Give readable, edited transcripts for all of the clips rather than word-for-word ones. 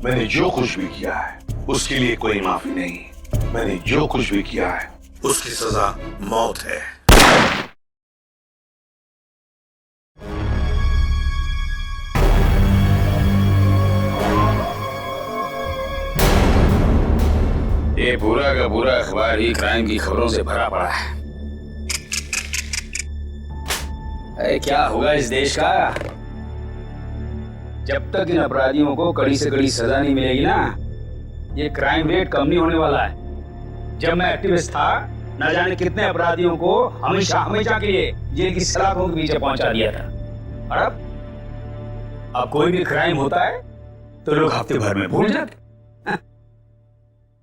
मैंने जो कुछ भी किया है उसके लिए कोई माफी नहीं। मैंने जो कुछ भी किया है उसकी सजा मौत है। ये पूरा का पूरा अखबार ही क्राइम की खबरों से भरा पड़ा है। अरे क्या होगा इस देश का जब तक इन अपराधियों को कड़ी से कड़ी सजा नहीं मिलेगी ना। ये क्राइम रेट कम नहीं होने वाला है। जब मैं एक्टिविस्ट था न जाने कितने अपराधियों को हमेशा हमेशा के लिए जेल की सलाखों के पीछे पहुंचा दिया था। और अब कोई भी क्राइम होता है तो लोग हफ्ते भर में भूल जाते।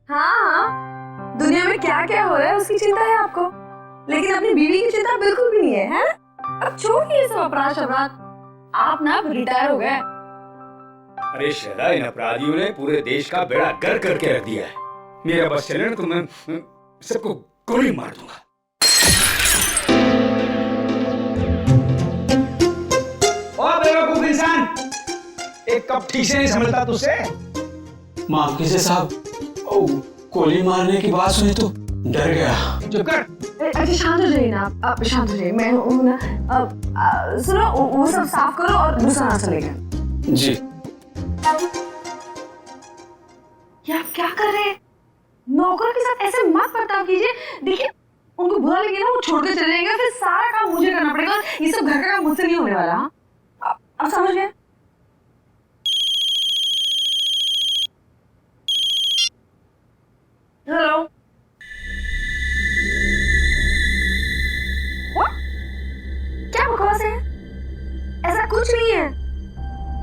हाँ, दुनिया में क्या क्या हो रहा है उसकी चिंता है आपको, लेकिन अपनी बीवी की चिंता बिल्कुल भी नहीं है, अब छोड़िए सब अपराध शराध। आप ना रिटायर हो गए। अरे शहरा, इन अपराधियों ने पूरे देश का बेड़ा गर्क करके रख दिया है। मेरा बस चले ना तो मैं सबको गोली मार दूंगा। ओ बेवकूफ इंसान, एक कप ठीक से नहीं समझता तुझसे। माफ कीजिए साहब, गोली मारने की बात सुनी तो डर गया। चुप कर। अच्छा शांत हो जाइए ना आप शांत हो जाइए। मैं हूँ ना। सुनो, वो सब साफ करो और दूसरा नाश्ता लेकर। जी। ये आप क्या कर रहे हैं? नौकर के साथ ऐसे मत बर्ताव कीजिए। देखिए उनको बुरा लगे ना, वो छोड़ के चले जाएंगे, फिर सारा काम मुझे करना पड़ेगा। ये सब घर का काम मुझसे नहीं होने वाला। आप समझ गए? हेलो, क्या बकवास है? ऐसा कुछ नहीं है।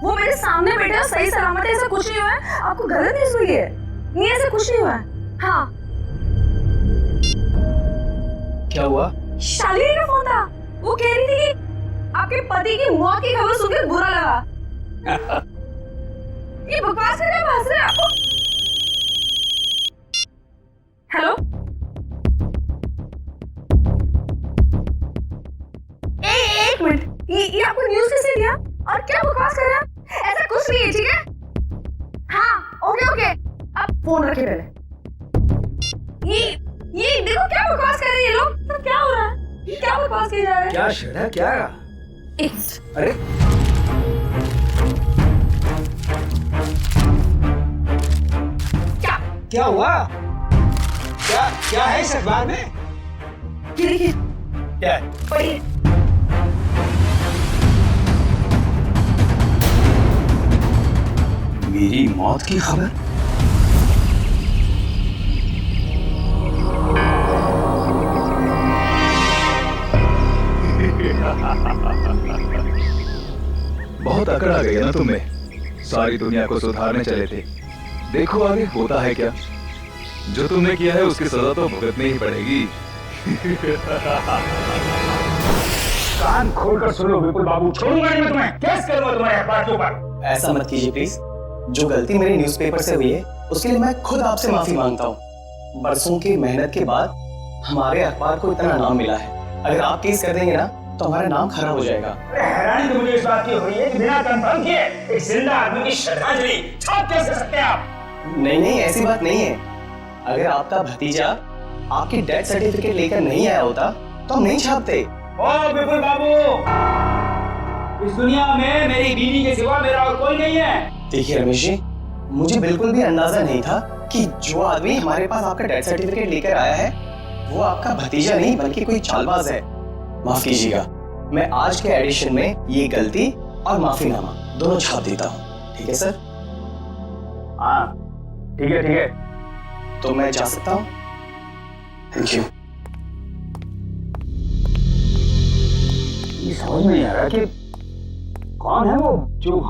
वो मेरे सामने बैठे हो, सही सलामत है, ऐसा कुछ नहीं हुआ है। आपको गलत न्यूज़ मिली है। नहीं, ऐसा कुछ नहीं हुआ है। हाँ, क्या हुआ? शालिनी का फोन था। वो कह रही थी कि आपके पति की मौत की खबर सुनकर बुरा लगा। ये बकवास करके आप हंस रहे हैं? आपको हेलो, एक मिनट, ये आपको न्यूज़ किसने दिया और क्या बकवास कर रहे हैं आप? ऐसा कुछ नहीं है, ठीक है? हाँ, ओके, आप फोन रखिए पहले। ये देखो क्या बकवास कर रहे हैं ये लोग। तो क्या हो रहा है? ये क्या बकवास किए जा रहे हैं? क्या शहरा, क्या? एक मिनट। अरे क्या हुआ? क्या है इस अखबार में? ये देखिए, क्या है? पढ़िए। मेरी मौत की खबर? बहुत अकड़ आ गई है ना तुम्हें। सारी दुनिया को सुधारने चले थे, देखो आगे होता है क्या। जो तुमने किया है उसकी सजा तो भुगतनी ही पड़ेगी। कान खोलकर सुनो विपुल बाबू, छोड़ूंगा नहीं मैं तुम्हें। केस करूंगा तुम्हारे अखबार के ऊपर। ऐसा मत कीजिए प्लीज। जो गलती मेरी न्यूज़पेपर से हुई है उसके लिए मैं खुद आपसे माफी मांगता हूँ। बरसों की मेहनत के बाद हमारे अखबार को इतना नाम मिला है। अगर आप केस कर देंगे ना तो हमारा नाम खराब हो जाएगा। हैरानी तो मुझे इस बात की हो रही है कि बिना कंफर्म किए एक जिंदा आदमी की श्रद्धांजलि छाप कैसे सकते हैं आप? नहीं, ऐसी बात नहीं है। अगर आपका भतीजा आपकी डेथ सर्टिफिकेट लेकर नहीं आया होता तो हम नहीं छापते। ओ विपुल बाबू, इस दुनिया में मेरी बीवी के सिवा मेरा और कोई नहीं है। देखिए रमेश जी, मुझे बिल्कुल भी अंदाजा नहीं था कि जो आदमी हमारे पास आपका डेथ सर्टिफिकेट लेकर आया है वो आपका भतीजा नहीं बल्कि कोई चालबाज है। माफ कीजिएगा, मैं आज के एडिशन में ये गलती और माफीनामा दोनों छाप देता हूँ। ठीक है सर? हाँ ठीक है। तो मैं जा सकता हूँ? Thank you. ये समझ नहीं आ रहा कि कौन है वो जो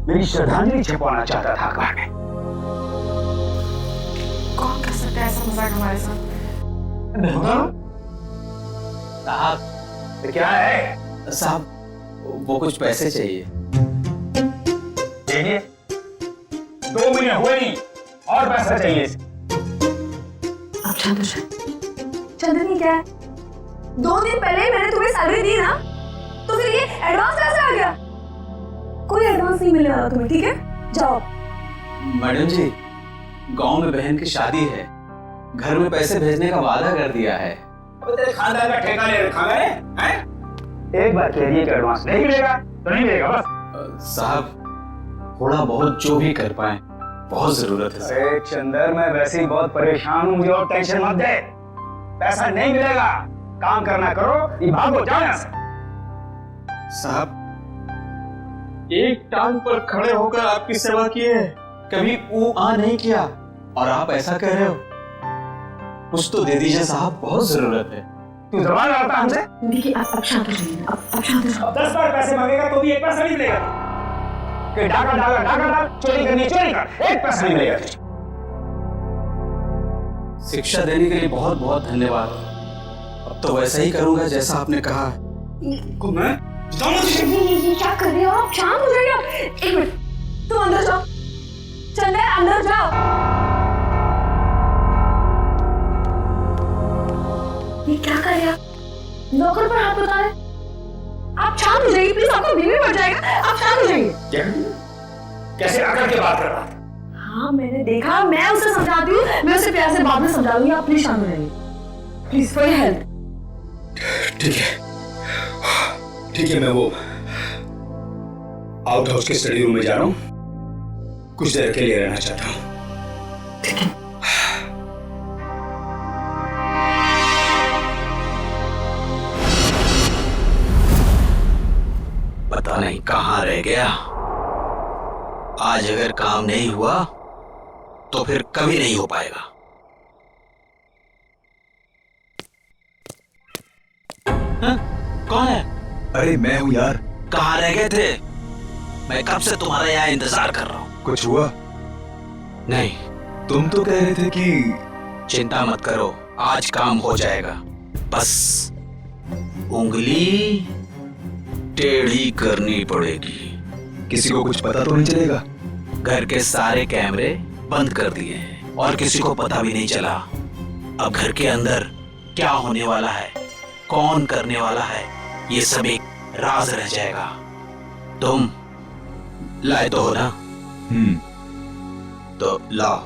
मेरी श्रद्धांजलि छपवाना चाहता था अखबार में। कौन कर सकता है ऐसा मजाक हमारे साथ? साहब क्या है? साहब वो कुछ पैसे चाहिए। देखिए 2 महीने हुए नहीं और पैसा चाहिए। अब चंदनी क्या है? 2 दिन पहले मैंने तुम्हें सैलरी दी ना, तो फिर ये एडवांस कैसे आ गया? कोई एडवांस नहीं मिलने वाला तुम्हें, ठीक है? जाओ मैडम जी, गांव में बहन की शादी है, घर में पैसे भेजने का वादा कर दिया है। अब तेरे खानदान का ठेका ले रखा है, हैं? एक बार कह दिए कि एडवांस नहीं मिलेगा तो नहीं मिलेगा बस। साहब, थोड़ा बहुत जो भी कर पाए, बहुत जरूरत है। अरे चंदर, मैं वैसे ही बहुत परेशान हूँ, मुझे और टेंशन मत दे। पैसा नहीं मिलेगा, काम करना करो, ये भागो जाओ यहाँ से। साहब, एक टांग पर खड़े होकर आपकी सेवा किए, कभी ऊ आ नहीं किया, और आप ऐसा कह रहे हो? कुछ तो दे दीजिए साहब, बहुत जरूरत है। तू जबान लड़ाता हमसे? देखिए आप शांत हो जाइए, आप शांत हो जाइए। 10 बार पैसे मांगेगा तो भी एक पैसा नहीं मिलेगा। कि डाका डाका डाका डाल, चोरी करनी चोरी कर, एक पैसा नहीं मिलेगा। शिक्षा देने के लिए बहुत बहुत धन्यवाद। अब तो वैसा ही करूंगा जैसा आपने कहा। मैं ये क्या कर रहे हो आप? शांत हो जाइए। एक मिनट, तुम अंदर जाओ। चंदर, अंदर जाओ। ये क्या कर रहे आप? नौकर पर हाथ उठा रहे। आप शांत हो जाइए प्लीज, आपका बीवी बढ़ जाएगा। आप शांत हो जाइए। कैसे आकर के बात कर रहा? हाँ, मैंने देखा, मैं उसे समझाती हूँ, मैं उसे प्यार से बाद में समझा दूंगी। आप प्लीज शांत हो जाइए, प्लीज फॉर योर हेल्प। ठीक है, मैं वो आउट हाउस के स्टडी रूम में जा रहा हूँ, कुछ देर के लिए रहना चाहता हूँ। ठीक है। पता नहीं कहाँ रह गया। आज अगर काम नहीं हुआ तो फिर कभी नहीं हो पाएगा। हाँ? कौन है? अरे मैं हूँ यार। कहाँ रह गए थे? मैं कब से तुम्हारा यहाँ इंतजार कर रहा हूँ। कुछ हुआ? नहीं। तुम तो कह रहे थे कि चिंता मत करो, आज काम हो जाएगा। बस उंगली टेढ़ी करनी पड़ेगी। किसी को कुछ पता तो नहीं चलेगा? घर के सारे कैमरे बंद कर दिए हैं और किसी को पता भी नहीं चला। अब घर के अंदर क्या होने वाला है, कौन करने वाला है, ये सब एक राज रह जाएगा। तुम लाए तो हो ना? तो लाओ।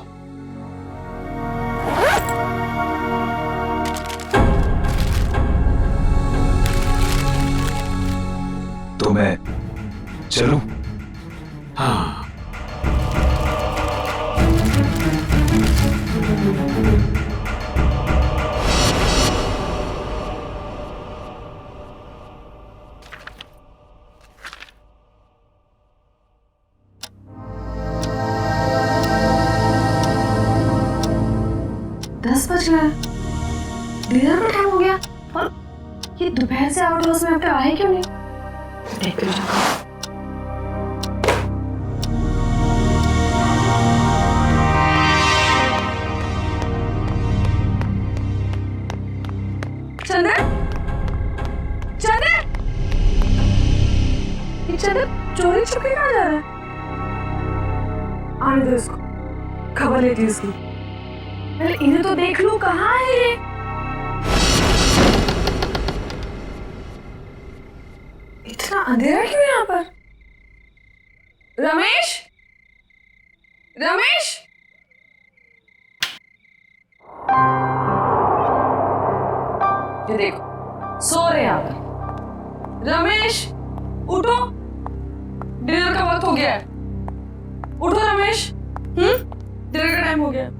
तो मैं चलूं? हाँ। डिनर का टाइम हो गया और ये दोपहर से आउट हाउस में अब तक आए क्यों नहीं? देख कर जाओ। चंदर, चंदर, ये चंदर चोरी छुपे कहाँ जा रहा है? आने दो इसको, खबर लेती हूँ इसकी। पहले इन्हें तो देख लूं, कहाँ है ये? इतना अंधेरा क्यों यहाँ पर? रमेश, रमेश, ये देखो सो रहे यहाँ पर। रमेश उठो, डिनर का वक्त हो गया है। उठो रमेश, डिनर का टाइम हो गया।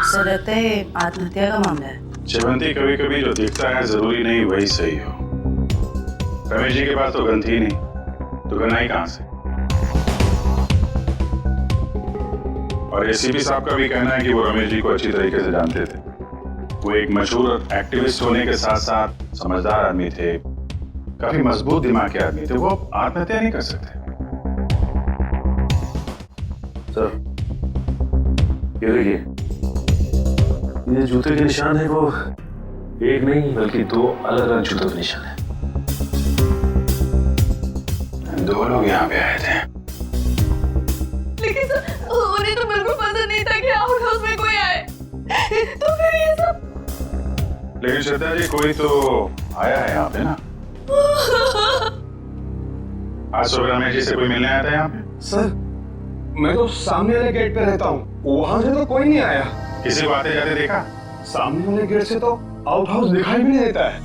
सर लगता है आत्महत्या का मामला है। चिवंती, कभी कभी जो दिखता है जरूरी नहीं वही सही हो। रमेश जी के पास तो गन थी नहीं, तो गन आई कहां से? और एसीपी साहब का भी कहना है कि वो रमेश जी को अच्छी तरीके से जानते थे। वो एक मशहूर एक्टिविस्ट होने के साथ साथ समझदार आदमी थे, काफी मजबूत दिमाग के आदमी थे। वो आत्महत्या नहीं कर सकते। सर, ये देखिए, ये जूते के निशान है वो एक नहीं बल्कि दो अलग अलग जूतों के निशान है। दो लोग यहाँ पे आए थे। मुझे तो बिल्कुल पसंद नहीं था कि आउट हाउस में कोई आए। तो फिर ये सब। लेकिन श्रद्धा जी कोई तो आया है यहाँ पे ना? आज सुबह रमेश जी से कोई मिलने आया था यहाँ पे? सर मैं तो सामने वाले गेट पे रहता हूँ, वहां से तो कोई नहीं आया। किसी को आते जाते देखा? सामने वाले गेट से तो आउट हाउस दिखाई भी नहीं देता है।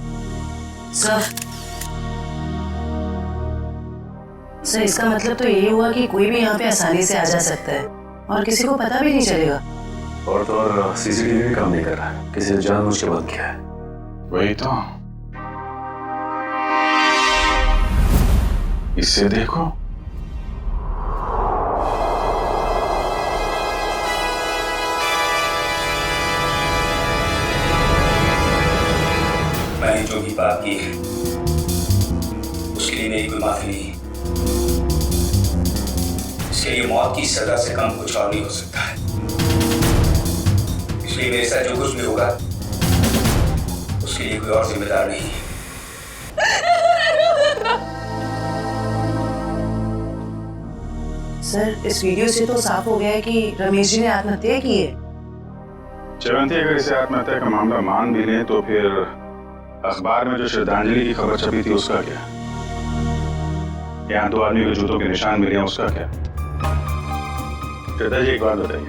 सर इसका मतलब तो ये हुआ कि कोई भी यहाँ पे आसानी से आ जा सकता है और किसी को पता भी नहीं चलेगा। और तो और सीसीटीवी भी काम नहीं कर रहा, किसी ने जानबूझ के बंद किया है। वही तो, इससे देखो। मैंने जो भी बात की है उसके लिए मेरी कोई माफी नहीं। इसके लिए मौत की सजा से कम कुछ और नहीं हो सकता है। इसलिए मेरे साथ जो कुछ भी होगा उसके लिए कोई और जिम्मेदार नहीं है। सर इस वीडियो से तो साफ हो गया है कि रमेश जी ने आत्महत्या की है। चवंती अगर इसे आत्महत्या का मामला मान भी लें तो फिर अखबार में जो श्रद्धांजलि की खबर छपी थी उसका क्या? यहाँ 2 आदमी के जूतों के निशान मिले हैं, उसका क्या? श्रद्धा जी एक बात बताइए,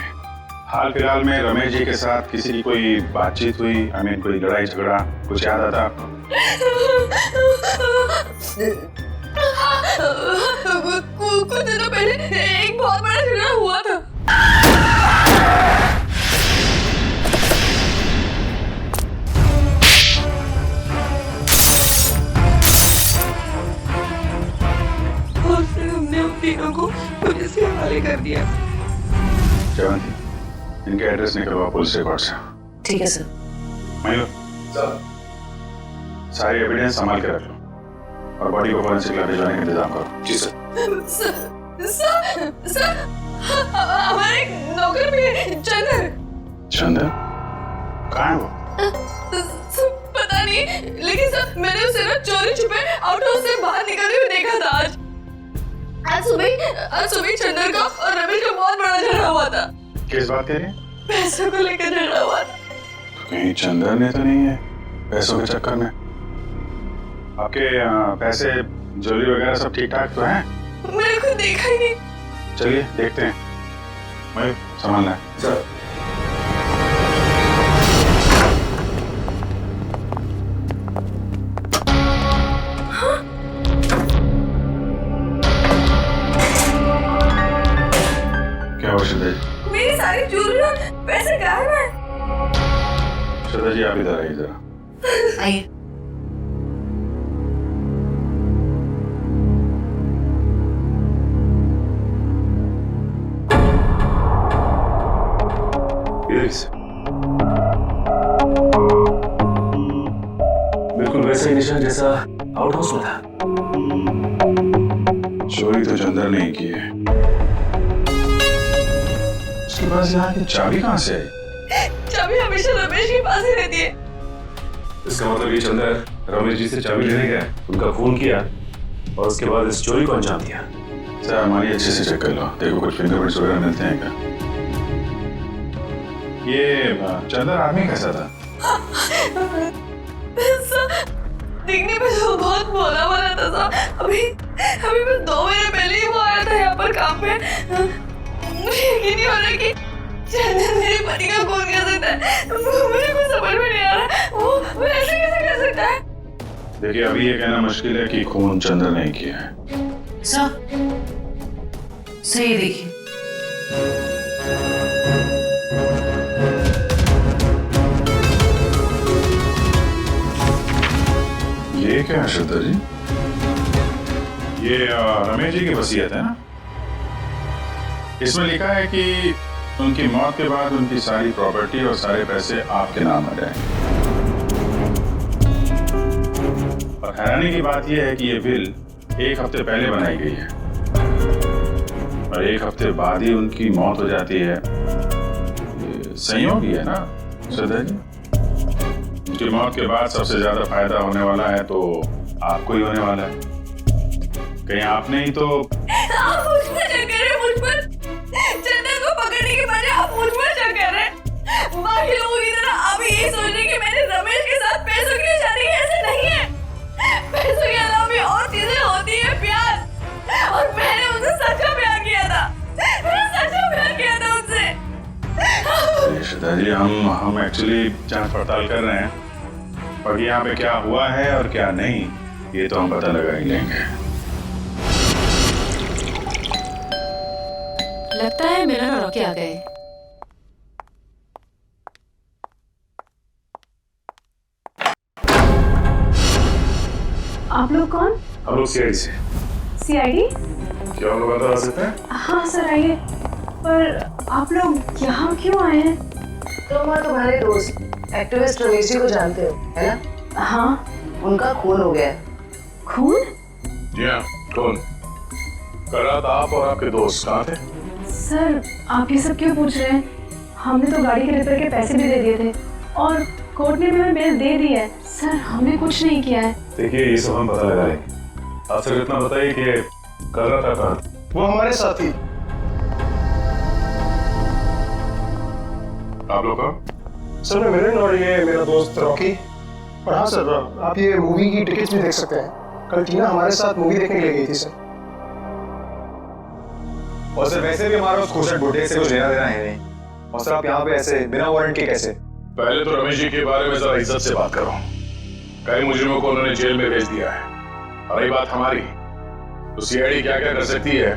हाल फिलहाल में रमेश जी के साथ किसी की कोई बातचीत हुई? कोई लड़ाई झगड़ा कुछ याद आता आपको? कुछ दिनों पहले एक बहुत बड़ा झगड़ा हुआ था। और फिर हमने उन तीनों को पुलिस के हवाले कर दिया। चवंती, इनके एड्रेस निकलवा पुलिस रिकॉर्ड से। ठीक है सर। मयूर, सारी एविडेंस संभाल के रख लो और बॉडी को फॉरेंसिक लैब भिजवाने का इंतजाम करो। जी सर। सर हमारे नौकर भी है, चंदर। चंदर कहाँ है वो? पता नहीं, लेकिन सर मैंने उसे ना चोरी छुपे आउट हाउस से बाहर निकलते हुए देखा था। आज सुबह चंदर का और रमेश का बहुत बड़ा झगड़ा हुआ था। किस बात कह रही है? पैसों को लेकर झगड़ा हुआ था। कहीं चंदर ने तो नहीं है पैसों के चक्कर में? आपके पैसे ज्वेलरी वगैरह सब ठीक ठाक तो हैं? मैंने खुद देखा ही नहीं। चलिए देखते हैं। मयूर संभालना है। सर क्या हुआ श्रद्धा जी? मेरी सारी ज्वेलरी और पैसे गायब हैं। श्रद्धा जी आप इधर आइए जरा। आइए। बिल्कुल वैसा ही निशान जैसा आउट हाउस में था। चोरी तो चंदर ने ही की है। उसके पास यहाँ की चाबी कहाँ से आई? चाबी हमेशा रमेश के पास ही रहती है। इसका मतलब ये चंदर रमेश जी से चाबी लेने गया, उनका फोन किया और उसके बाद इस चोरी को अंजाम दिया। सर हमारी अच्छे से चेक कर लो, देखो कुछ फिंगरप्रिंट्स वगैरह मिलते हैं क्या? ये चंदर आदमी कैसा था? दिखने में तो बहुत भोला वाला था साहब। अभी बस 2 महीने पहले ही वो आया था यहाँ पर काम पे। मुझे यकीन नहीं हो रहा कि चंदर मेरे पति का खून कर सकता है। मुझे कुछ समझ में नहीं आ रहा, वो ऐसे कैसे कर सकता है? देखिए अभी ये कहना मुश्किल है कि खून चंदर ने किया है। सर सही देखिए। ये क्या है श्रद्धा जी? ये रमेश जी की वसीयत है ना? इसमें लिखा है कि उनकी मौत के बाद उनकी सारी प्रॉपर्टी और सारे पैसे आपके नाम आ जाएंगे। और हैरानी की बात यह है कि ये विल 1 हफ्ते पहले बनाई गई है और 1 हफ्ते बाद ही उनकी मौत हो जाती है। संयोग ही है ना श्रद्धा जी? उनकी मौत के बाद सबसे ज्यादा फायदा होने वाला है तो आपको ही होने वाला है। कहीं आपने ही तो आप मुझ पर चक्कर है, मुझ पर चंदर को पकड़ने के बजाय आप मुझ पर शक कर रहे हैं। बाकी लोगों की तरह आप ये सोच रहे कि मैंने रमेश के साथ पैसों के लिए शादी की, ऐसा नहीं है। पैसों के अलावा भी और चीजें होती है, प्यार। और मैंने उनसे सच्चा प्यार किया था, मैंने सच्चा प्यार किया था उनसे। श्रद्धा जी, हम एक्चुअली जांच पड़ताल कर रहे हैं, बाकी यहाँ पे क्या हुआ है और क्या नहीं ये तो हम पता लगा ही लेंगे। लगता है मिलन और रॉकी आ गए। आप लोग कौन? हम लोग सीआईडी से। सीआईडी? क्या हम लोग अंदर आ सकते हैं? हाँ सर आइए, पर आप लोग यहाँ क्यों आए हैं? तुम तुम्हारे दोस्त एक्टिविस्ट रमेश जी को जानते हो, है ना? हाँ। उनका खून हो गया है। खून? जी हाँ, कौन? कल रात आप और आपके दोस्त कहाँ थे? सर आप ये सब क्यों पूछ रहे हैं? हमने तो गाड़ी के रिपेयर के पैसे भी दे दिए थे और कोर्ट ने भी हमें बेल दे दी है। सर हमने कुछ नहीं किया है। देखिए ये सब हम पता लगा लेंगे। आप सिर्फ इतना बताइए कि कल रात आप कहाँ थे? वो हमारे साथ ही। आप लोग कौन? सर मैं मिलन और ये मेरा दोस्त रॉकी। और हाँ सर, आप ये मूवी की टिकट्स भी देख सकते हैं। कल टीना हमारे साथ मूवी देखने के लिए गई थी सर। और सर वैसे भी हमारा उस खोशट बुड्ढे से कुछ लेना देना है नहीं। और सर आप यहाँ पे ऐसे बिना वारंट के कैसे? पहले तो रमेश जी के बारे में जरा इज्जत से बात करो। कई मुजरिमों को उन्होंने जेल में भेज दिया है। और रही बात हमारी, तो सीआईडी क्या क्या कर सकती है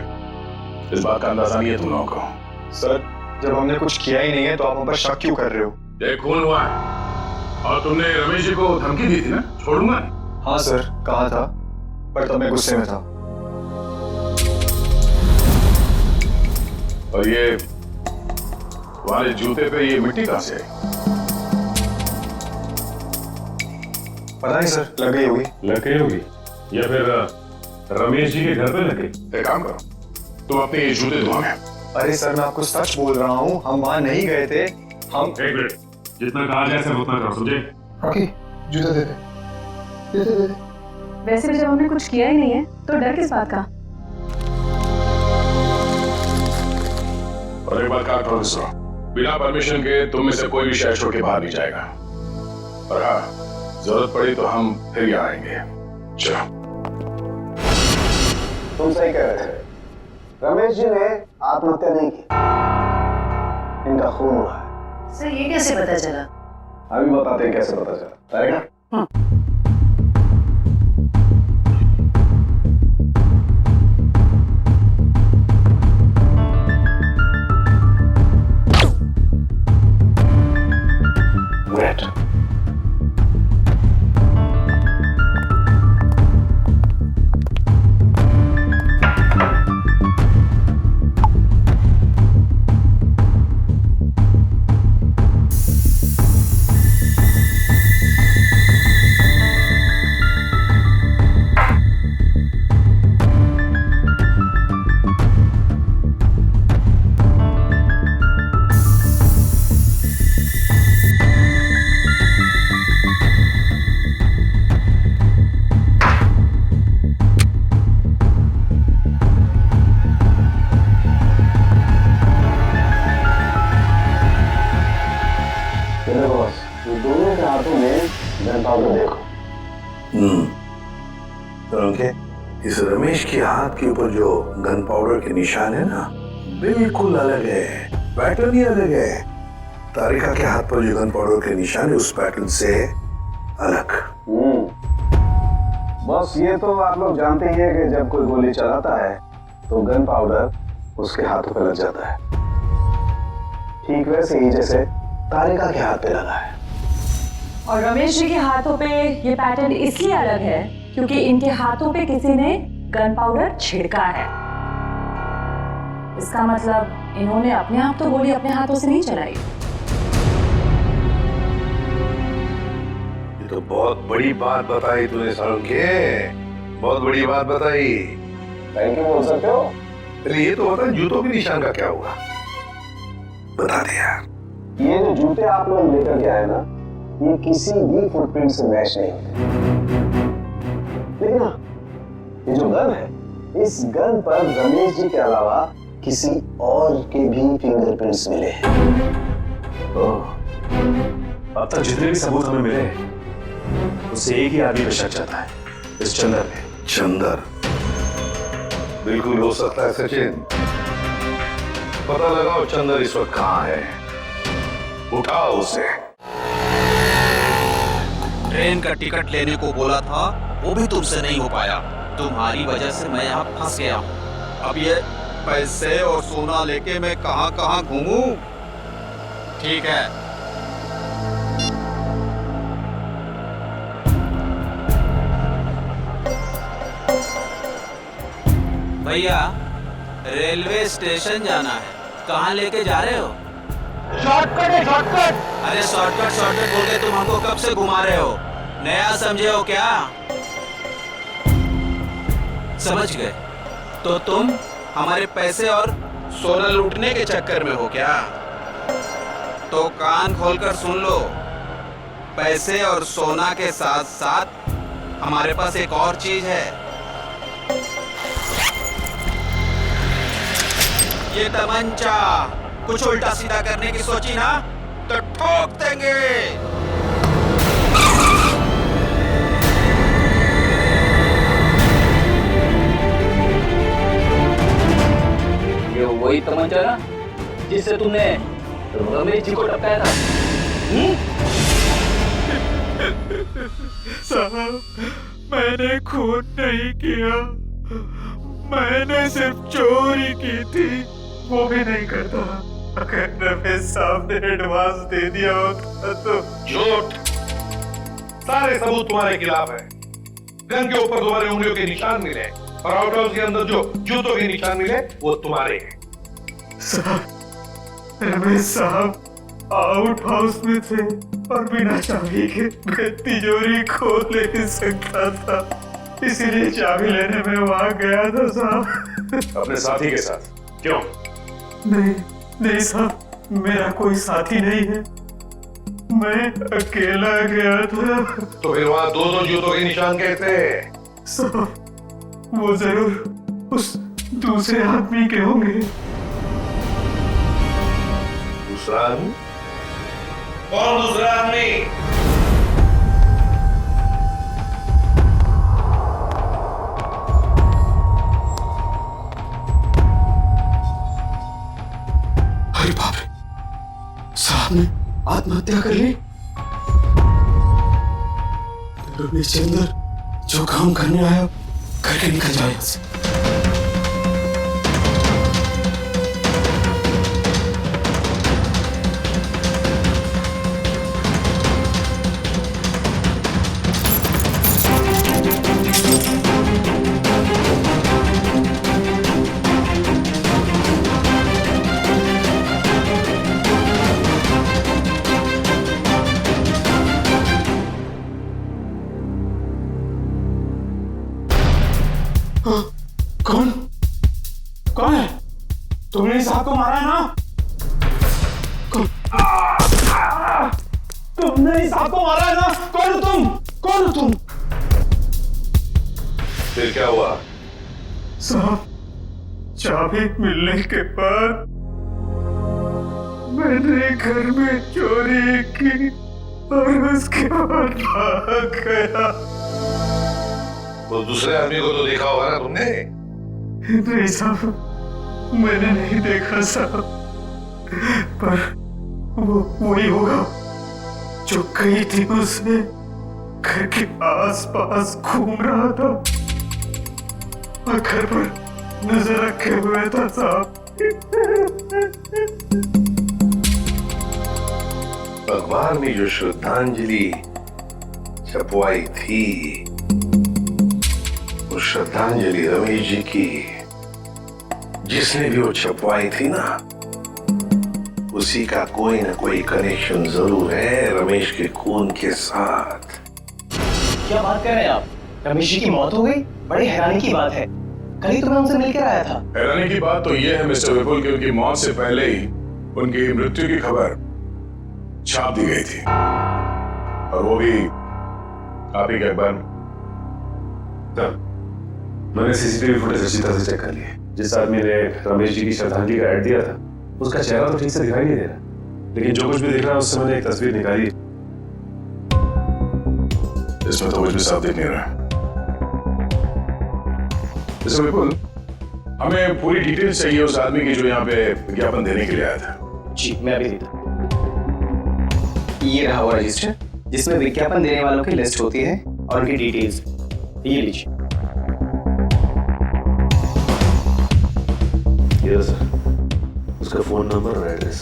इस बात का अंदाजा नहीं है तुम लोगों को। सर जब हमने कुछ किया ही नहीं है तो आप हम पर शक क्यों कर रहे हो? ये खून हुआ है और तुमने रमेश जी को धमकी दी थी ना, छोड़ूंगा। हाँ सर कहा था, पर तब मैं गुस्से में था। और ये तुम्हारे जूते पे ये मिट्टी कहां से आई? पता नहीं सर, लग गई होगी। लग गई होगी या फिर रमेश जी के घर पे लग गई। एक काम करो, तुम अपने ये जूते धोने। अरे सर मैं आपको सच बोल रहा हूँ, हम वहां नहीं गए थे। हम एक मिनट, जितना कहा जाए सर उतना करो, समझे? रॉकी जूते दे दे। वैसे भी जब हमने कुछ किया ही नहीं है तो डर किस बात का? और एक बात का प्रॉमिस करो, बिना परमिशन के तुम में से कोई भी शहर छोड़ के बाहर नहीं जाएगा। और हाँ, जरूरत पड़ी तो हम फिर यहाँ आएंगे। चलो। तुम सही कह रहे थे, रमेश जी ने आत्महत्या नहीं की, इनका खून हुआ है। सर ये कैसे पता चला? अभी बताते हैं कैसे पता चला। रहेगा? इस रमेश के हाथ के ऊपर जो गन पाउडर के निशान है ना, बिल्कुल अलग है, पैटर्न ही अलग है। तारिका के हाथ पर जो गन पाउडर के निशान है उस पैटर्न से अलग। बस ये तो आप लोग जानते ही हैं कि जब कोई गोली चलाता है तो गन पाउडर उसके हाथों पे लग जाता है, ठीक वैसे ही जैसे तारिका के हाथ पे लगा है। और रमेश जी के हाथों पे ये पैटर्न इसलिए अलग है क्योंकि इनके हाथों पे किसी ने गन पाउडर छिड़का है। इसका मतलब इन्होंने अपने आप तो गोली अपने हाथों से नहीं चलाई। ये तो बहुत बड़ी बात बताई तूने सालुंके, बहुत बड़ी बात बताई। थैंक यू बोल सकते हो। अरे ये तो बता, जूतों के निशान का क्या हुआ? बता दे यार। ये जो जूते आप लोग लेकर के आए ना, ये किसी भी फुटप्रिंट से मैच नहीं होते। लेकिन हाँ, ये जो गन है, इस गन पर रमेश जी के अलावा किसी और के भी फिंगरप्रिंट्स मिले हैं। अब तक जितने भी सबूत हमें मिले उससे एक ही आदमी पे शक जाता है, इस चंदर पे। चंदर बिल्कुल हो सकता है सचिन। पता लगाओ चंदर इस वक्त कहां है, उठाओ उसे। ट्रेन का टिकट लेने को बोला था, वो भी तुमसे नहीं हो पाया। तुम्हारी वजह से मैं यहाँ फंस गया हूँ। अब ये पैसे और सोना लेके मैं कहाँ कहाँ घूमूं? ठीक है, भैया रेलवे स्टेशन जाना है। कहाँ लेके जा रहे हो? शॉर्टकट है, शॉर्टकट। अरे शॉर्टकट शॉर्टकट बोल के तुम हमको कब से घुमा रहे हो? नया समझे हो क्या? समझ गए? तो तुम हमारे पैसे और सोना लूटने के चक्कर में हो क्या? तो कान खोलकर सुन लो, पैसे और सोना के साथ साथ हमारे पास एक और चीज है। ये तमंचा। कुछ उल्टा सीधा करने की सोची ना तो ठोक देंगे। ये वही तमंचा ना जिससे तुमने रमेश जी को टपकाया था? साहब, मैंने खून नहीं किया, मैंने सिर्फ चोरी की थी, वो भी नहीं करता। अगर रमेश साहब ने एडवांस दे दिया होता तो। झूठ। सारे सबूत तुम्हारे खिलाफ है। गन के ऊपर तुम्हारी उंगलियों के निशान मिले और आउट हाउस के अंदर जो जूतों के निशान मिले वो तुम्हारे हैं। साहब, रमेश साहब आउट हाउस में थे और बिना चाबी के मैं तिजोरी खोल नहीं सकता था, इसीलिए चाबी लेने में वहां गया था साहब। अपने साथी के साथ? क्यों? नहीं साहब, मेरा कोई साथी नहीं है, मैं अकेला गया था। तो फिर वहां दो दो जूतों के निशान कैसे? साहब, वो जरूर उस दूसरे आदमी के होंगे। दूसरा आदमी? कौन दूसरा आदमी? अरे बाप रे, साहब ने आत्महत्या कर ली। रमेश चंदर जो काम करने आया करके निकल जाए यहाँ से। कौन है? तुमने साहब को मारा है ना? तुमने इस साहब को मारा है ना? कौन हो तुम? कौन हो तुम? फिर क्या हुआ? साहब, चाबी मिलने के बाद मैंने घर में चोरी की और उसके बाद भाग गया। तो दूसरे आदमी को तो देखा होगा ना तुमने? नहीं साहब, मैंने नहीं देखा साहब, पर वो वही होगा जो कई दिनों से घर के आसपास घूम रहा था और घर पर नजर रखे हुए था साहब। अखबार में जो श्रद्धांजलि छपवाई थी, वो श्रद्धांजलि रमेश जी की, जिसने भी वो छपवाई थी ना, उसी का कोई ना कोई कनेक्शन जरूर है रमेश के खून के साथ। क्या बात कर रहे हैं आप? रमेश जी की मौत हो गई? बड़ी हैरानी की बात है। कल ही तो मैं उनसे मिलकर आया था। हैरानी की बात तो यह है मिस्टर विपुल कि उनकी मौत से पहले ही उनकी मृत्यु की खबर छाप दी गई थी, और वो भी आप ही के अखबार में। मैंने सीसीटीवी फुटेज अच्छी तरह से चेक कर लिए। जिस आदमी ने रमेश जी की श्रद्धांजलि का ऐड दिया था उसका चेहरा तो ठीक से दिखाई नहीं दे रहा, लेकिन जो कुछ भी दिख रहा है उससे मैंने एक तस्वीर निकाली। इसमें तो कुछ भी साफ दिख नहीं रहा। जैसे विपुल, हमें पूरी डिटेल्स चाहिए उस आदमी की जो यहाँ पे विज्ञापन देने के लिए आया था। जी मैं अभी देता हूँ। ये रहा वो रजिस्टर जिसमें विज्ञापन देने वालों की लिस्ट होती है और उनकी डिटेल्स। ये लीजिए। ये सर, उसका फोन नंबर और address.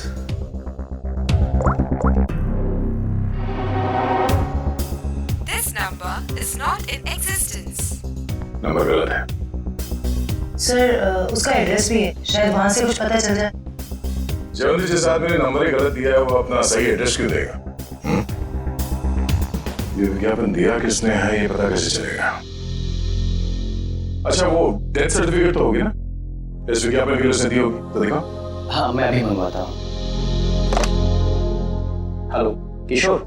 This number is not in existence. Number गलत है। सर उसका एड्रेस भी है, शायद वहां से कुछ पता चल जाए। जल्दी जिस आदमी ने नंबर ही गलत दिया है वो अपना सही एड्रेस क्यों देगा? ये विज्ञापन दिया किसने है ये पता कैसे चलेगा? अच्छा वो डेथ सर्टिफिकेट तो होगी ना इस विज्ञापन के लिए उसने दी होगी, तो दिखाओ। हाँ मैं अभी मंगवाता हूँ। हेलो किशोर,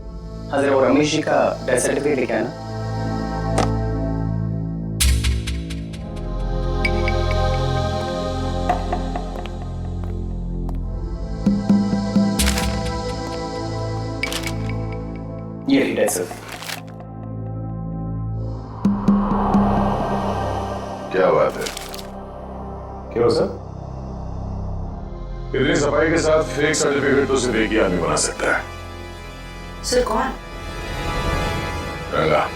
हाँ जरा वो रमेश जी का डेथ सर्टिफिकेट लेके आना। ये रही डेथ सर्टिफिकेट। क्या बात है? क्यों सर? इतनी सफाई के साथ फेक सर्टिफिकेट तो सिर्फ एक ही आदमी बना सकता है। सर कौन? रंगा।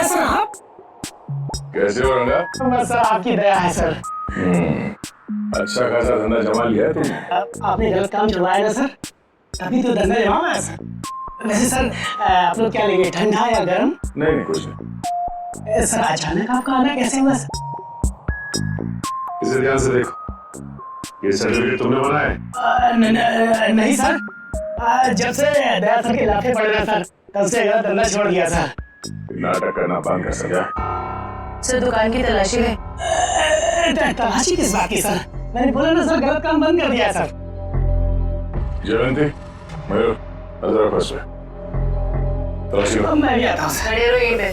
सर आप कैसे हो रंगा? बस सर आपकी दया है सर। अच्छा खासा धंधा जमा लिया है तुमने। आपने गलत काम चलवाया ना सर, तभी तो धंधा जमा है सर। वैसे सर आप लोग क्या लेंगे, ठंडा या गर्म? नहीं कुछ नहीं। सर अचानक आपका आना कैसे हुआ सर? इसे ध्यान से देखो, ये सर्टिफिकेट तुमने बनाया है? नहीं सर, जब से दया सर के लाफे पड़े ना सर तब से गलत धंधा छोड़ दिया सर। नाटक करना बंद कर सका। सर दुकान की तलाशी ले। तलाशी किस बात की सर? मैंने बोला ना सर गलत काम बंद कर दिया सर। जयंती, मयूर, अजरा फंस पे तलाशी लो। मैं भी आता हूँ सर। खड़े रहो यहीं पे।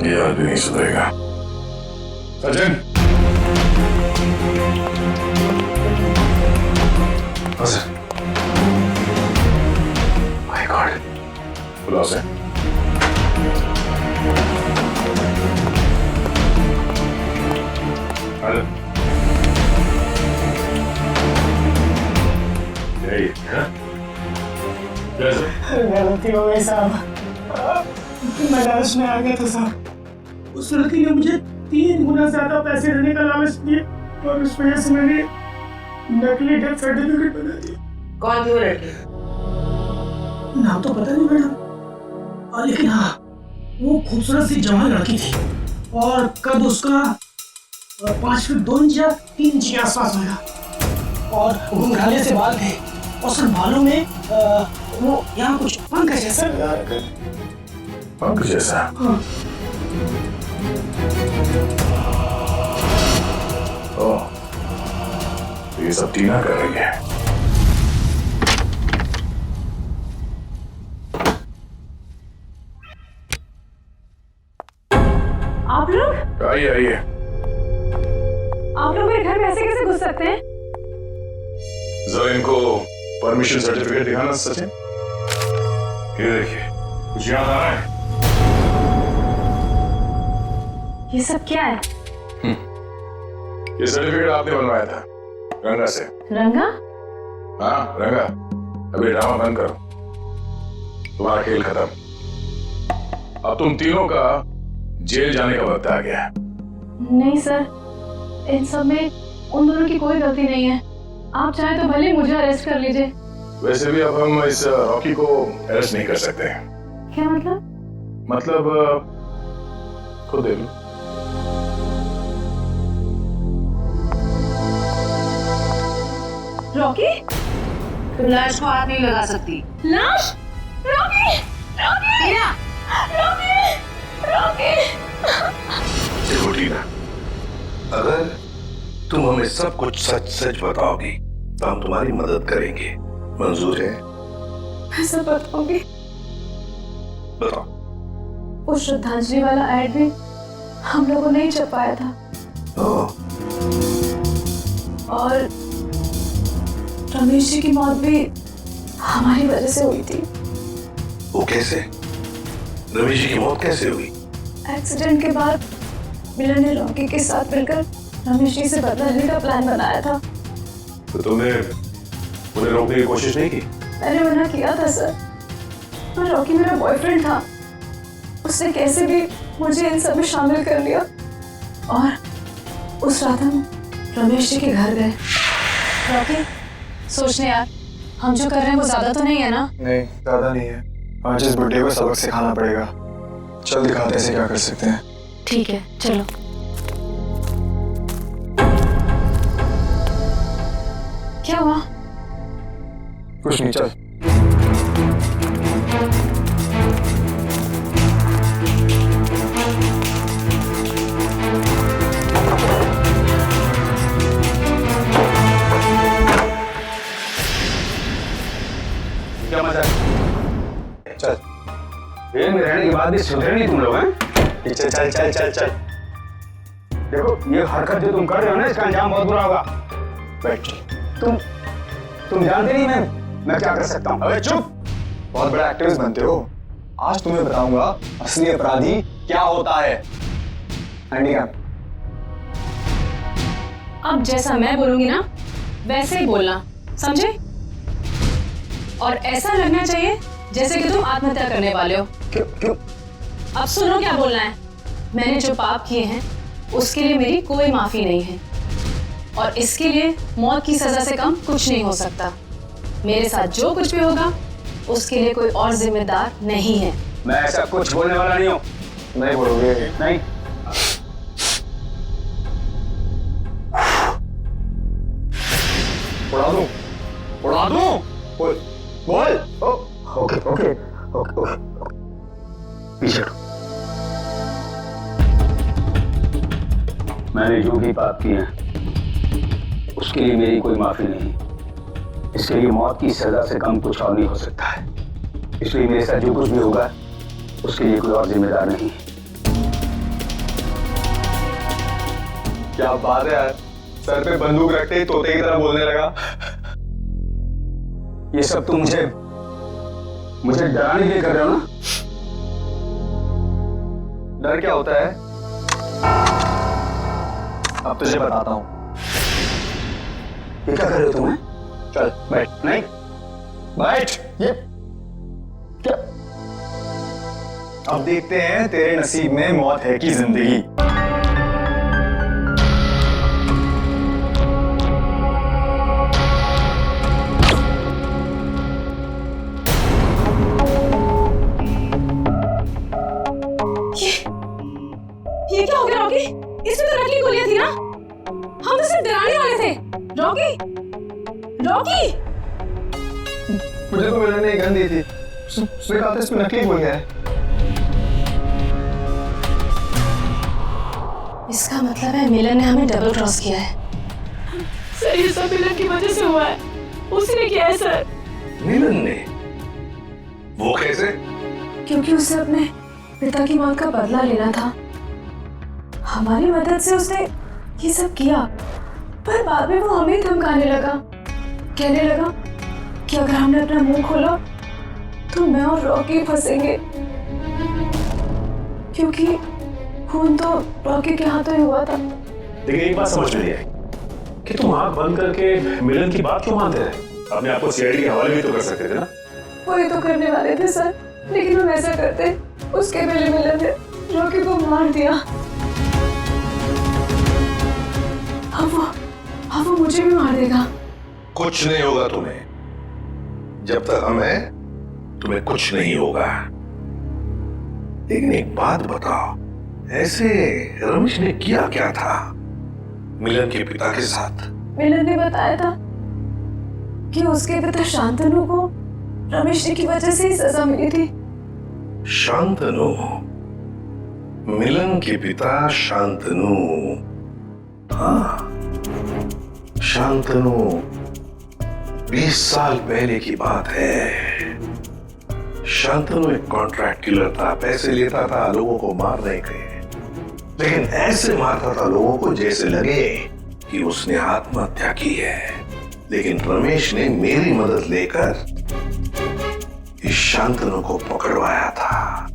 ये आदमी नहीं सुधरेगा। सचिन, हाँ सर। माय गॉड, बुलाओ से। यही है? कैसे? गलती हो गई साहब, मैं लालच में आ गया था साहब। उस लड़की ने मुझे 3 गुना ज्यादा पैसे देने का लालच दिया और उस वजह से मैंने नकली डेथ सर्टिफिकेट बना दिया। कौन थी वो लड़की? नाम तो पता नहीं मैडम, लेकिन हाँ वो खूबसूरत सी जवान लड़की थी और कद उसका 5 फीट 2 इंच या 3 इंच के आसपास होगा और घुंघराले से बाल थे और सर बालों में वो यहाँ कुछ पंख जैसा। पंख जैसा? हाँ। ओह, ये सब टीना कर रही है। आप लोग? आइए आइए। आप लोग मेरे घर में ऐसे कैसे घुस सकते हैं? जरा इनको परमिशन सर्टिफिकेट दिखाना सचिन। ये देखिए, कुछ याद आ रहा है? ये सब क्या है? ये सर्टिफिकेट आपने बनवाया था रंगा से। रंगा? हाँ रंगा, अभी ड्रामा बंद करो, तुम्हारा खेल खत्म। अब तुम तीनों का जेल जाने का वक्त आ गया है। नहीं सर, इन सब में उन दोनों की कोई गलती नहीं है। आप चाहे तो भले मुझे अरेस्ट कर लीजिए। वैसे भी अब हम इस रॉकी को अरेस्ट नहीं कर सकते। क्या मतलब? मतलब खुद देख लो। रॉकी? तुम लाश को हाथ नहीं लगा सकती। लाश? रॉकी! रॉकी! रॉकी! रॉकी! देखो टीना, अगर तुम हमें सब कुछ सच सच बताओगी तो हम तुम्हारी मदद करेंगे। मंजूर है? मैं सब बताऊंगी। बताओ। वो श्रद्धांजलि वाला ऐड भी हम लोगों ने ही छपाया था। और रमेश जी की मौत भी हमारी वजह से हुई थी। वो कैसे? रमेश जी की मौत कैसे हुई? एक्सीडेंट के बाद मिलन ने रॉकी के साथ मिलकर रमेश जी से बदला लेने का प्लान बनाया था। तो तुमने उन्हें रोकने की कोशिश नहीं की? मैंने मना किया था सर, पर रॉकी मेरा बॉयफ्रेंड था। उसने कैसे भी मुझे इन सब में शामिल कर लिया और उस रात हम रमेश जी के घर गए। रॉकी, सोचने यार, हम जो कर रहे हैं वो ज्यादा तो नहीं है ना? नहीं, ज्यादा नहीं है। आज इस बुड्ढे को सबक सिखाना पड़ेगा। चल दिखाते हैं क्या कर सकते हैं। ठीक है, चलो। क्या हुआ? कुछ नहीं, चल। क्या मजा? चल। जेल में रहने के बाद भी सुधरे नहीं तुम लोग, हैं? पीछे चल चल चल चल। देखो, ये हरकत जो तुम कर रहे हो ना, इसका अंजाम बहुत बुरा होगा। बैठ। तुम जानते नहीं मैं क्या कर सकता हूँ। अबे चुप! बहुत बड़ा एक्टिविस्ट बनते हो। आज तुम्हें बताऊंगा असली अपराधी क्या होता है। हैंडीकैप। अब जैसा मैं बोलूंगी ना, वैसे ही बोलना, समझे? और ऐसा लगना चाहिए जैसे कि तुम आत्महत्या करने वाले हो। क्यों? अब सुनो क्या बोलना है। मैंने जो पाप किए हैं उसके लिए मेरी कोई माफी नहीं है, और इसके लिए मौत की सजा से कम कुछ नहीं हो सकता। मेरे साथ जो कुछ भी होगा उसके लिए कोई और जिम्मेदार नहीं है। मैं ऐसा कुछ बोलने वाला नहीं हूँ। नहीं बोलोगे? नहीं। उड़ा दूं? उड़ा दूं? बोल। ओके। पीछे हटो। मैंने जो भी पाप किए हैं उसके लिए मेरी कोई माफी नहीं। इसके लिए मौत की सजा से कम कुछ और नहीं हो सकता है। इसलिए मेरे साथ जो कुछ भी होगा उसके लिए कोई और जिम्मेदार नहीं। क्या बात है यार, सर पे बंदूक रखते ही तोते की तरह बोलने लगा। ये सब तुम मुझे डराने के लिए कर रहे हो ना? डर क्या होता है अब तुझे बताता हूँ। ये क्या कर रहे हो तुम? चल बैठ। नहीं बैठ। ये क्या? अब देखते हैं तेरे नसीब में मौत है कि जिंदगी। ये क्या हो गया रॉकी? इसमें तो नकली गोलियां थी ना? हम तो सिर्फ डराने वाले थे। रॉकी! मुझे तो मिलन ने गन दी थी। उसने कहा था इसमें नकली गोलियां हैं। इसका मतलब है मिलन ने हमें डबल क्रॉस किया है। सर, ये सब मिलन की वजह से हुआ है। उसी ने किया है सर। मिलन ने? वो कैसे? क्योंकि उसे अपने पिता की मौत का बदला लेना था। हमारी मदद से उसने ये सब किया, पर बाद में वो हमें धमकाने लगा। कहने लगा कि अगर हमने अपना मुंह खोला तो मैं और रॉकी फंसेंगे, क्योंकि खून तो रॉकी के हाथों ही हुआ था। लेकिन एक बात समझ में नहीं आई कि तुम आंख बंद करके मिलन की बात क्यों मानते रहे? अपने आप को सीआईडी के हवाले भी तो कर सकते थे ना? वही तो करने वाले थे सर, लेकिन हम ऐसा करते उसके पहले मिलन ने रॉकी को मार दिया। अब वो मुझे भी मार देगा। कुछ नहीं होगा तुम्हें। जब तक हम हैं तुम्हें कुछ नहीं होगा। लेकिन एक बात बताओ, ऐसे रमेश ने किया क्या था मिलन के पिता के साथ? मिलन ने बताया था कि उसके पिता शांतनु को रमेश की वजह से ही सजा मिली थी। शांतनु? मिलन के पिता शांतनु? हाँ, शांतनु 20 साल पहले की बात है। शांतनु एक कॉन्ट्रैक्ट किलर था, पैसे लेता था लोगों को मारने के, लेकिन ऐसे मारता था लोगों को जैसे लगे कि उसने आत्महत्या की है। लेकिन रमेश ने मेरी मदद लेकर इस शांतनु को पकड़वाया था।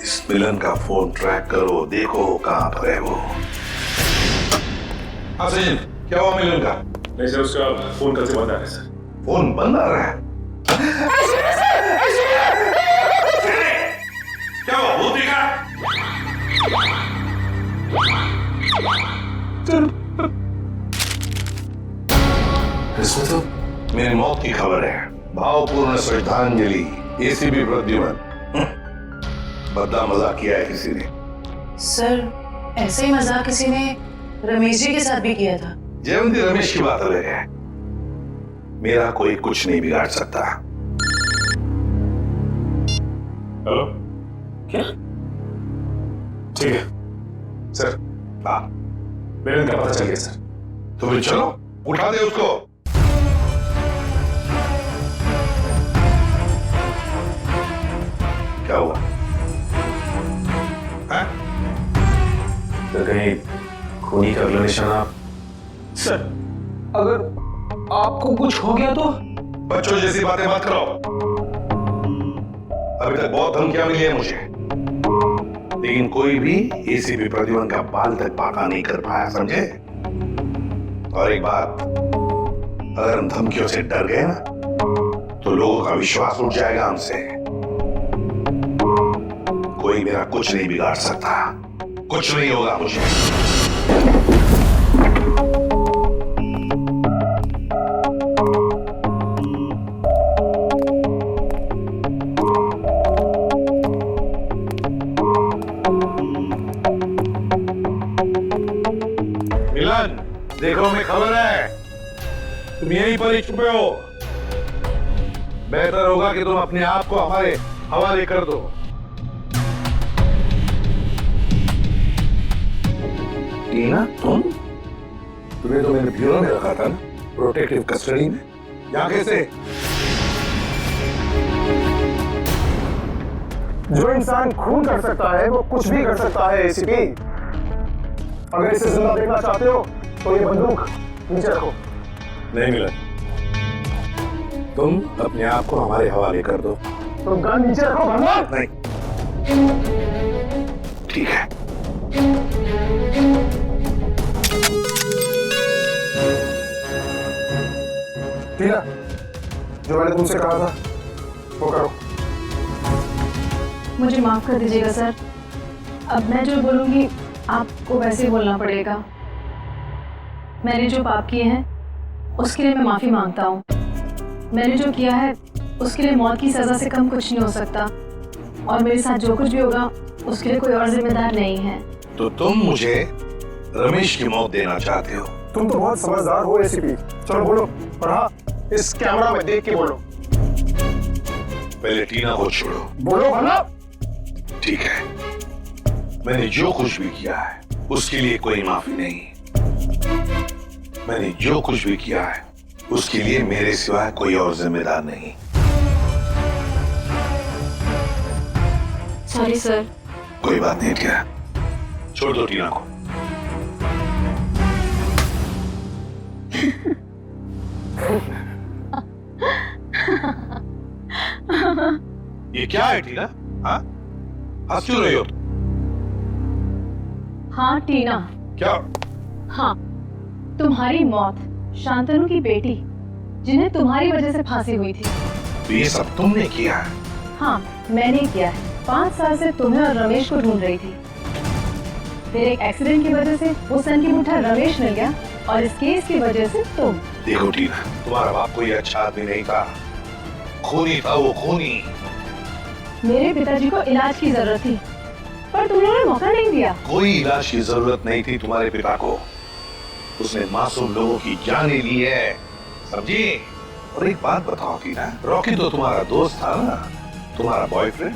इस मिलन का फोन ट्रैक करो, देखो कहां पर है वो। हाँ सचिन, क्या हुआ मिलन का? नहीं सर, उसका फोन कल से बंद आ रहा है सर। फोन बंद आ रहा है? क्या हुआ, भूत दिखा? इसमें तो मेरी मौत की खबर है। भावपूर्ण श्रद्धांजलि, एसीपी प्रद्युमन। बदला मजाक किया है किसी ने। सर, ऐसे ही मजाक किसी ने रमेश जी के साथ भी किया था। जयवंती रमेश की बात अलग है। मेरा कोई कुछ नहीं बिगाड़ सकता। हेलो, क्या? ठीक है सर। हाँ, मिलन का पता चल गया सर। तो फिर चलो, उठा दे उसको। क्या हुआ? सर, कहीं खूनी का अगला निशाना? सर, अगर आपको कुछ हो गया तो? बच्चों जैसी बातें मत करो। अभी तक बहुत धमकियां मिली है मुझे, लेकिन कोई भी एसीपी प्रद्युमन का बाल तक बाका नहीं कर पाया, समझे? और एक बात, अगर हम धमकियों से डर गए ना, तो लोगों का विश्वास उठ जाएगा हमसे। कोई मेरा कुछ नहीं बिगाड़ सकता, कुछ नहीं होगा मुझे। मिलन, देखो मैं खबर है, तुम यहीं पर ही छुपे हो। बेहतर होगा कि तुम अपने आप को हमारे हवाले कर दो। टीना, तुम्हें तो मैंने ब्यूरो में रखा था ना, प्रोटेक्टिव कस्टडी में। यहाँ कैसे? जो इंसान खून कर सकता है वो कुछ भी कर सकता है एसीपी। अगर इसे जिंदा देखना चाहते हो तो ये बंदूक नीचे रखो। नहीं मिलन, तुम अपने आप को हमारे हवाले कर दो। तो गन नीचे रखो भगवान। नहीं, ठीक है। टीना, जो मैंने तुमसे कहा था वो करो। मुझे माफ कर दीजिएगा सर, अब मैं जो बोलूंगी आपको वैसे ही बोलना पड़ेगा। मैंने जो पाप किए हैं उसके लिए मैं माफी मांगता हूँ। मैंने जो किया है उसके लिए मौत की सजा से कम कुछ नहीं हो सकता, और मेरे साथ जो कुछ भी होगा उसके लिए कोई और जिम्मेदार नहीं है। तो तुम मुझे रमेश की मौत देना चाहते हो? तुम तो बहुत समझदार हो एसीपी। चलो बोलो, और हाँ, इस कैमरा में देख के बोलो। पहले टीना को छोड़ो। बोलो भला। ठीक है, मैंने जो कुछ भी किया है उसके लिए कोई माफी नहीं। मैंने जो कुछ भी किया है उसके लिए मेरे सिवाय कोई और जिम्मेदार नहीं। Sorry sir. कोई बात नहीं, क्या छोड़ दो टीना को। ये क्या है टीना? हाँ, हंस क्यों रही हो? हाँ टीना। क्या? हाँ, तुम्हारी मौत शांतनु की बेटी जिन्हें तुम्हारी वजह से फांसी हुई थी। तो ये सब तुमने किया है? हाँ, मैंने किया है। 5 साल से तुम्हें और रमेश को ढूंढ रही थी। फिर एक एक्सीडेंट की वजह से वो सन की मुठा रमेश मिल गया और इस केस की वजह से तुम। देखो टीना, तुम्हारा बाप कोई अच्छा आदमी नहीं था, खूनी था वो, खूनी। मेरे पिताजी को इलाज की जरूरत थी पर तुम लोगों ने मौका नहीं दिया। कोई इलाज की जरूरत नहीं थी तुम्हारे पिता को, उसने मासूम लोगों की जानें ली है, समझी? और एक बात बताओ टीना, रॉकी तो तुम्हारा दोस्त था ना, तुम्हारा बॉयफ्रेंड,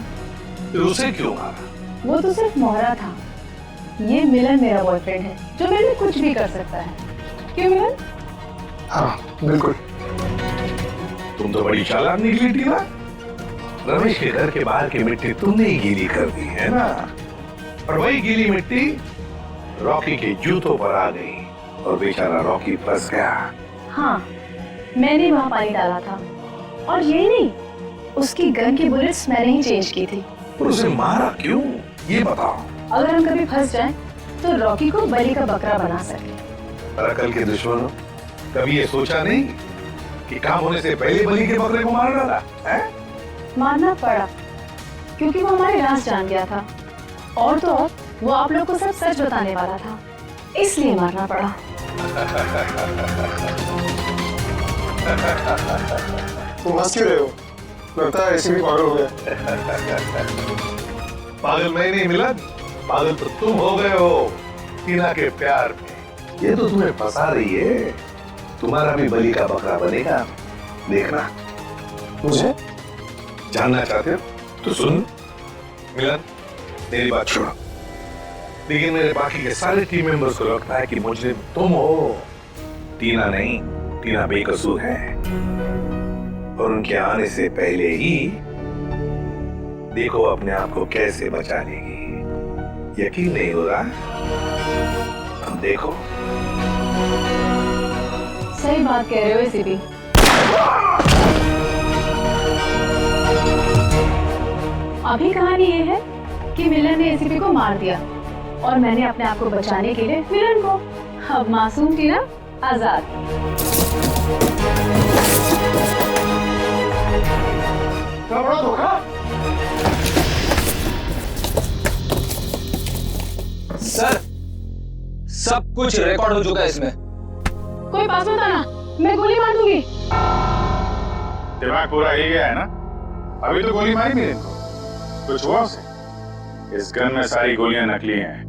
फिर उसे क्यों मारा? वो तो सिर्फ मोहरा था। ये मिलन मेरा बॉयफ्रेंड है जो मेरे लिए कुछ भी कर सकता है। क्यों मिलन? हाँ बिल्कुल। तुम तो बड़ी चालाक निकली टीना। रमेश के घर के बाहर की मिट्टी तुमने ही गीली कर दी है ना, और वही गीली मिट्टी रॉकी के जूतों पर आ गई और बेचारा रॉकी फंस गया। हाँ, मैंने वहाँ पानी डाला था और ये नहीं, उसकी गन की बुलेट्स मैंने ही चेंज की थी। और उसे मारा क्यों, ये बताओ। अगर हम कभी फंस जाएं, तो रॉकी को बलि का बकरा बना सके। पर अकल के दुश्मनों, कभी ये सोचा नहीं कि काम होने से पहले बलि के बकरे को मार डाला है? मारना पड़ा क्योंकि वो हमारे राज जान गया था, और तो और वो आप लोग को सब सच बताने वाला था, इसलिए मारना पड़ा। तुम हंस क्यों रहे हो? लगता है ऐसे भी पागल हो गया। पागल मैं नहीं मिलन, पागल तो तुम हो गए हो टीना के प्यार में। ये तो तुम्हें फंसा रही है, तुम्हारा भी बलि का बकरा बनेगा, देखना। मुझे जानना चाहते हो तो सुन मिलन, मेरी बात छोड़ो, लेकिन मेरे बाकी के सारे टीम मेंबर्स को लगता है कि मुझे तुम हो, टीना नहीं। टीना बेकसूर है और उनके आने से पहले ही देखो अपने आप को कैसे बचा लेगी। यकीन नहीं हो रहा? अब देखो। सही बात कह रहे हो एसीपी। अभी कहानी ये है कि मिलन ने एसीपी को मार दिया और मैंने अपने आप को बचाने के लिए मिलन को। अब मासूम टीना आजाद। बड़ा धोखा। सर, सब कुछ रिकॉर्ड हो चुका है इसमें। कोई पास मत आना, मैं गोली मार दूंगी। दिमाग पूरा हिल गया है ना? अभी तो गोली मारी मेरे को, कुछ हुआ उसे? इस गन में सारी गोलियां नकली हैं।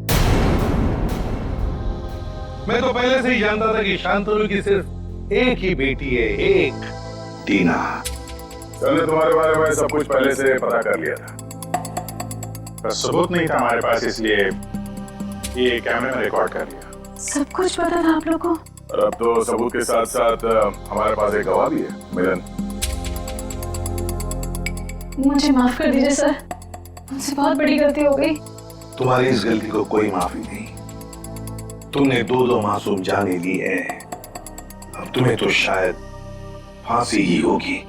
मैं तो पहले से ही जानता था कि शांतनु की सिर्फ एक ही बेटी है, एक, टीना। हमने तुम्हारे बारे में सब कुछ पहले से पता कर लिया था, पर सबूत नहीं था हमारे पास, इसलिए ये कैमरे में रिकॉर्ड कर लिया। सब कुछ पता था आप लोग को? और अब तो सबूत के साथ साथ हमारे पास एक गवाह भी है, मिलन। मुझे माफ कर दीजिए सर, मुझसे बहुत बड़ी गलती हो गई। तुम्हारी इस गलती को कोई माफी नहीं। तुमने दो मासूम जाने ली है, अब तुम्हें तो शायद फांसी ही होगी।